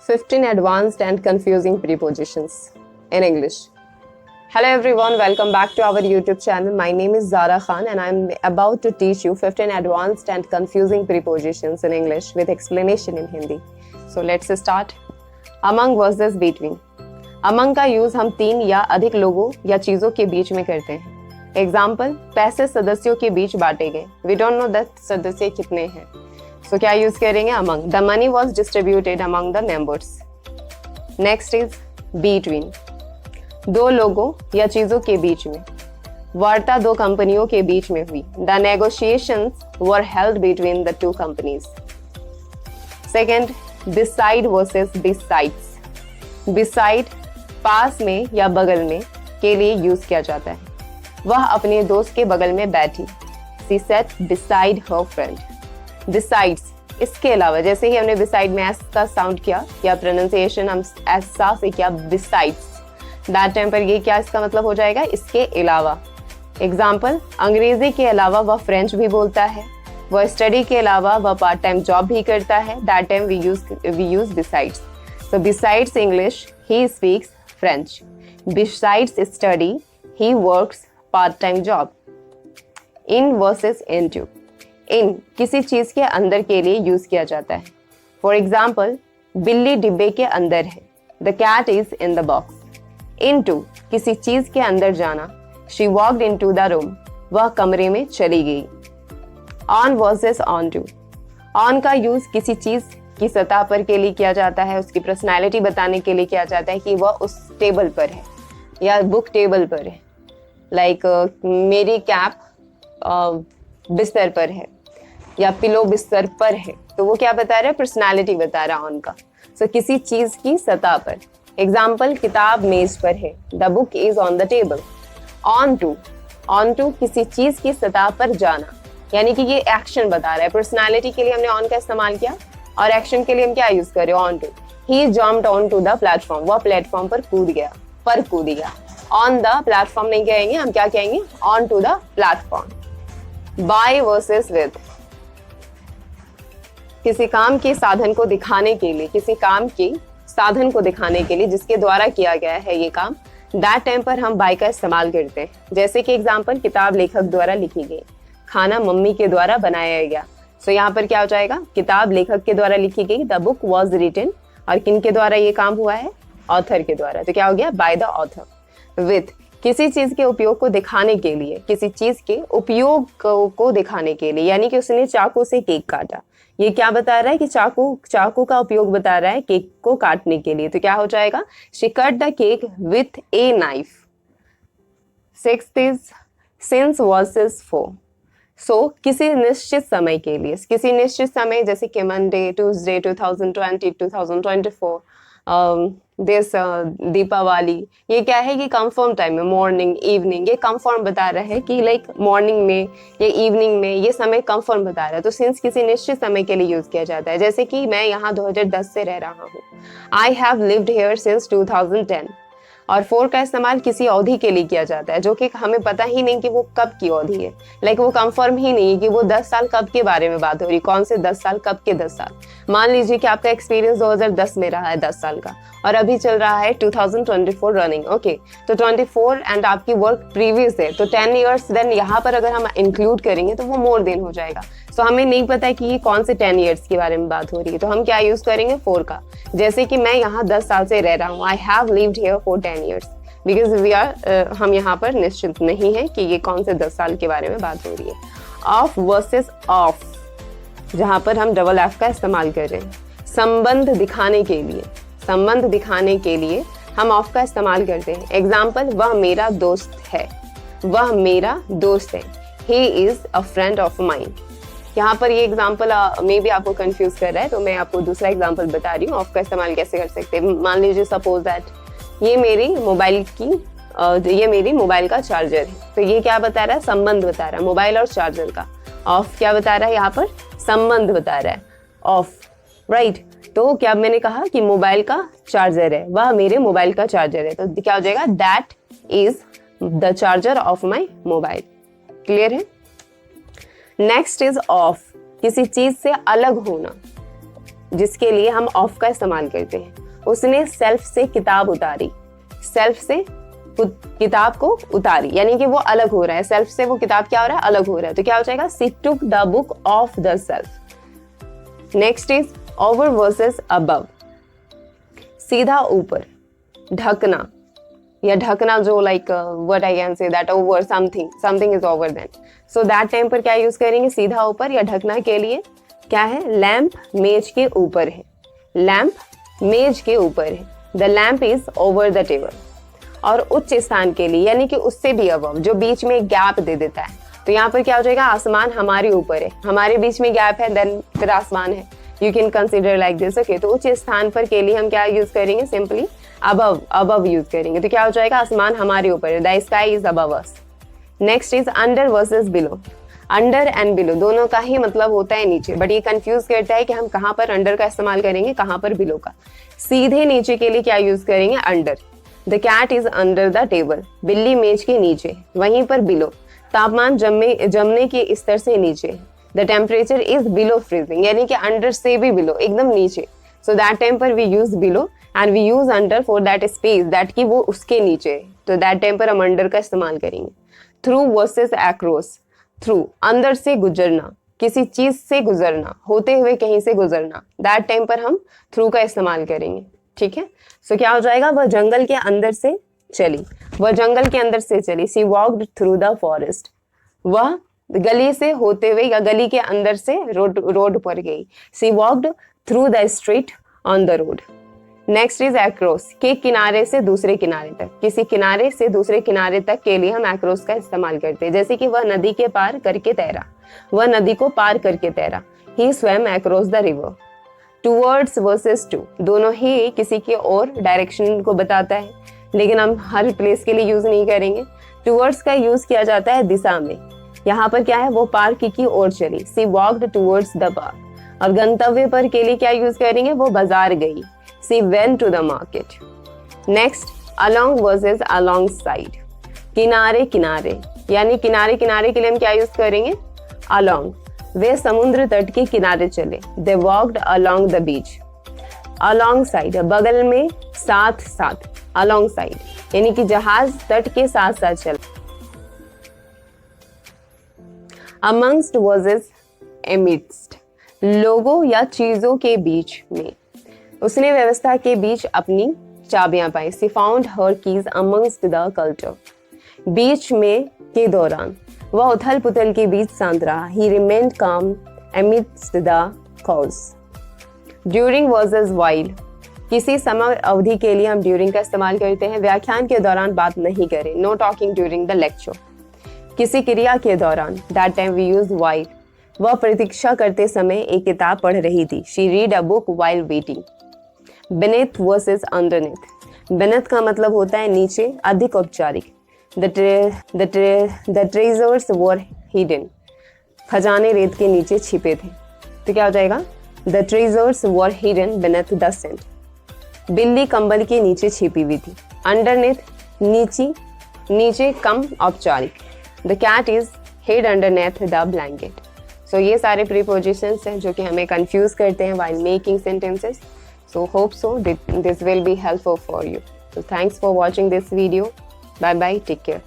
15 advanced and confusing prepositions in English. Hello everyone, welcome back to our YouTube channel. My name is Zara Khan and I'm about to teach you 15 advanced and confusing prepositions in English with explanation in Hindi. So let's start. Among versus between. Among का use हम तीन या अधिक लोगों या चीजों के बीच में करते हैं. एग्जाम्पल, पैसे सदस्यों के बीच बांटे गए. वी डोंट नो दैट सदस्य कितने हैं. So क्या यूज करेंगे? among. The money was distributed among the members. Next is between. दो लोगों या चीजों के बीच में. वार्ता दो कंपनियों के बीच में हुई. The negotiations were held between the two companies. Second, beside versus besides. Beside पास में या बगल में के लिए यूज किया जाता है. वह अपने दोस्त के बगल में बैठी. She sat beside her friend. Besides, इसके अलावा, जैसे ही हमने beside में s का साउंड किया या प्रोनाउंसिएशन हम s सा से किया besides, दैट टाइम पर ये क्या इसका मतलब हो जाएगा? इसके अलावा. एग्जाम्पल, अंग्रेजी के अलावा वह फ्रेंच भी बोलता है. वह स्टडी के अलावा वह पार्ट टाइम जॉब भी करता है. That time we use besides. So besides English, he speaks French. Besides study, he works part-time job. In versus into. In किसी चीज के अंदर के लिए यूज किया जाता है. फॉर एग्जाम्पल, बिल्ली डिब्बे के अंदर है. The cat is in the box. Into किसी चीज के अंदर जाना. She walked into the room. वह कमरे में चली गई. On versus onto. On का यूज किसी चीज की सतह पर के लिए किया जाता है. उसकी पर्सनैलिटी बताने के लिए किया जाता है कि वह उस टेबल पर है या बुक टेबल पर है. लाइक मेरी कैप बिस्तर पर है या पिलो बिस्तर पर है. तो वो क्या बता रहा है? पर्सनालिटी बता रहा है ऑन का. सो किसी चीज की सतह पर. एग्जाम्पल, किताब मेज पर है. The book is on the table. Onto किसी चीज की सतह पर जाना, यानी कि ये एक्शन बता रहा है. पर्सनालिटी के लिए हमने ऑन का इस्तेमाल किया और एक्शन के लिए हम क्या यूज कर रहे हैं? Onto. He jumped onto the platform. वह प्लेटफॉर्म पर कूद गया. ऑन द प्लेटफॉर्म नहीं कहेंगे, हम क्या कहेंगे? Onto the platform. By versus with. किसी काम के साधन को दिखाने के लिए, किसी काम के साधन को दिखाने के लिए जिसके द्वारा किया गया है ये काम, दैट टाइम पर हम बाय का इस्तेमाल करते हैं. जैसे कि एग्जाम्पल, किताब लेखक द्वारा लिखी गई. खाना मम्मी के द्वारा बनाया गया. सो यहाँ पर क्या हो जाएगा? किताब लेखक के द्वारा लिखी गई. The book was written. और किन के द्वारा ये काम हुआ है? ऑथर के द्वारा. तो क्या हो गया? By the author. विथ किसी चीज के उपयोग को दिखाने के लिए, किसी चीज के उपयोग को दिखाने के लिए, यानी कि उसने चाकू से केक काटा. ये क्या बता रहा है? कि चाकू का उपयोग बता रहा है केक को काटने के लिए. तो क्या हो जाएगा? She cut the cake with a knife. Sixth is since versus for. So किसी निश्चित समय के लिए, किसी निश्चित समय जैसे कि मंडे, ट्यूसडे, 2020, 2024, दीपावली, ये क्या है? कि कंफर्म टाइम में, मॉर्निंग, इवनिंग, ये कंफर्म बता रहा है कि लाइक मॉर्निंग में या इवनिंग में, ये समय कंफर्म बता रहा है. तो सिंस किसी निश्चित समय के लिए यूज किया जाता है. जैसे कि मैं यहाँ 2010 से रह रहा हूँ. I have lived here since 2010. और फॉर का इस्तेमाल किसी अवधि के लिए किया जाता है जो कि हमें पता ही नहीं कि वो कब की अवधि है. लाइक वो कंफर्म ही नहीं है कि वो 10 साल कब के बारे में बात हो रही. कौन से 10 साल, कब के 10 साल. मान लीजिए कि आपका एक्सपीरियंस 2010 में रहा है 10 साल का और अभी चल रहा है 2024 रनिंग. ओके, तो 24 एंड आपकी वर्क प्रीवियस है तो 10 ईयर्स. देन यहाँ पर अगर हम इंक्लूड करेंगे तो वो मोर देन हो जाएगा. सो हमें नहीं पता है कि ये कौन से 10 ईयर्स के बारे में बात हो रही है. तो हम क्या यूज करेंगे? फॉर का. जैसे कि मैं यहाँ 10 साल से रह रहा हूँ. I have lived here for 10 years. Because we are हम यहाँ पर निश्चित नहीं है कि ये कौन से 10 साल के बारे में बात हो रही है. ऑफ वर्सेस ऑफ, जहाँ पर हम डबल एफ का इस्तेमाल कर रहे हैं. संबंध दिखाने के लिए, संबंध दिखाने के लिए हम ऑफ का इस्तेमाल करते हैं. एग्जाम्पल, वह मेरा दोस्त है. वह मेरा दोस्त है. He is a friend of mine. यहाँ पर ये एग्जाम्पल मे भी आपको कंफ्यूज कर रहा है तो मैं आपको दूसरा एग्जाम्पल बता रही हूँ ऑफ का इस्तेमाल कैसे कर सकते हैं. मान लीजिए सपोज दैट ये मेरी मोबाइल का चार्जर है. तो ये क्या बता रहा है? संबंध बता रहा है मोबाइल और चार्जर का. ऑफ क्या बता रहा है? यहाँ पर संबंध बता रहा है. Of, right. तो क्या मैंने कहा कि मोबाइल का चार्जर है, वह मेरे मोबाइल का चार्जर है. तो क्या हो जाएगा? That is the charger of my mobile. Clear है? नेक्स्ट इज ऑफ, किसी चीज से अलग होना. जिसके लिए हम ऑफ का इस्तेमाल करते हैं, उसने सेल्फ से किताब उतारी, सेल्फ से किताब को उतारी, यानी कि वो अलग हो रहा है, सेल्फ से वो किताब क्या हो रहा है, अलग हो रहा है, तो क्या हो जाएगा, she took the book off the shelf. Next is over versus above, सीधा ऊपर, ढकना या ढकना, जो like what I can say that over something is over then, so that time पर क्या यूज करेंगे, सीधा ऊपर या ढकना के लिए क्या है, लैंप मेज के ऊपर है, लैंप मेज के ऊपर है, the lamp is over the table. और उच्च स्थान के लिए यानी कि उससे भी अबव, जो बीच में गैप दे देता है, तो यहाँ पर क्या हो जाएगा, आसमान हमारे ऊपर है, हमारे बीच में गैप है, देन फिर आसमान है, you can consider like this. Okay, तो उच्च स्थान पर के लिए हम क्या यूज करेंगे, सिंपली अबव यूज करेंगे, तो क्या हो जाएगा, आसमान हमारे ऊपर है, the sky is above us. Next is under versus below, under and below दोनों का ही मतलब होता है नीचे, बट ये कंफ्यूज करता है कि हम कहाँ पर अंडर का इस्तेमाल करेंगे, कहाँ पर बिलो का। सीधे नीचे के लिए क्या यूज करेंगे, under, the cat is under the table, बिल्ली मेज के नीचे, वहीं पर बिलो, तापमान जमने के स्तर से नीचे, the temperature is below freezing, यानी कि अंडर से भी बिलो, एकदम नीचे, सो दैट टाइम पर we use below and we use under for that space that की वो उसके नीचे है, तो दैट टाइम पर हम अंडर का इस्तेमाल करेंगे। थ्रू वर्सेस अक्रॉस, थ्रू अंदर से गुजरना, किसी चीज से गुजरना, होते हुए कहीं से गुजरना, दैट टाइम पर हम थ्रू का इस्तेमाल करेंगे, ठीक है। सो क्या हो जाएगा, वह जंगल के अंदर से चली, वह जंगल के अंदर से चली, she walked through the forest, वह गली से होते हुए या गली के अंदर से रोड पर गई, she walked through the street on the road. Next is across, के किनारे से दूसरे किनारे तक, किसी किनारे से दूसरे किनारे तक के लिए हम अक्रॉस का इस्तेमाल करते हैं, जैसे कि वह नदी के पार करके तैरा, वह नदी को पार करके तैरा, he swam across the river. Towards versus to, दोनों ही किसी की और डायरेक्शन को बताता है, लेकिन हम हर प्लेस के लिए यूज नहीं करेंगे। टूवर्ड्स का यूज किया जाता है दिशा में, यहाँ पर क्या है, वो पार्क की ओर चली, सी वॉक्ड टूवर्ड्स द पार्क। अब गंतव्य पर के लिए क्या यूज करेंगे, वो बाजार गई, she went to the market. Next along versus along side, किनारे किनारे, यानी किनारे किनारे के लिए हम क्या यूज करेंगे, अलोंग, वे समुद्र तट के किनारे चले, they walked along the beach. Along side, बगल में, साथ साथ, अलोंग साइड, यानी कि जहाज तट के साथ साथ चला। अमंगस्ट वर्सेस एमिडस्ट, लोगों या चीजों के बीच में, उसने व्यवस्था के बीच अपनी चाबियां पाई, she found her keys amongst the culture. बीच में के दौरान, वह उथल पुथल के बीच शांत रहा, ही रिमेन्ड काम amidst the cause. During versus while, किसी समय अवधि के लिए हम ड्यूरिंग का इस्तेमाल करते हैं, व्याख्यान के दौरान बात नहीं करें, no talking during the lecture. किसी क्रिया के दौरान, that time we use while, वह प्रतीक्षा करते समय एक किताब पढ़ रही थी, she read a book while waiting. Beneath versus underneath, beneath का मतलब होता है नीचे, अधिक औपचारिक, द ट्रेजर्स वर हिडन, खजाने रेत के नीचे छिपे थे, तो क्या हो जाएगा, the treasures were hidden beneath the sand. बिल्ली कंबल के नीचे छिपी हुई थी, अंडरनेथ नीचे कम औपचारिक, the cat is hid underneath the blanket. So ये सारे प्रीपोजिशंस हैं जो कि हमें कंफ्यूज करते हैं while making sentences. So hope so this will be helpful for you. So thanks for watching this video. Bye bye. Take care.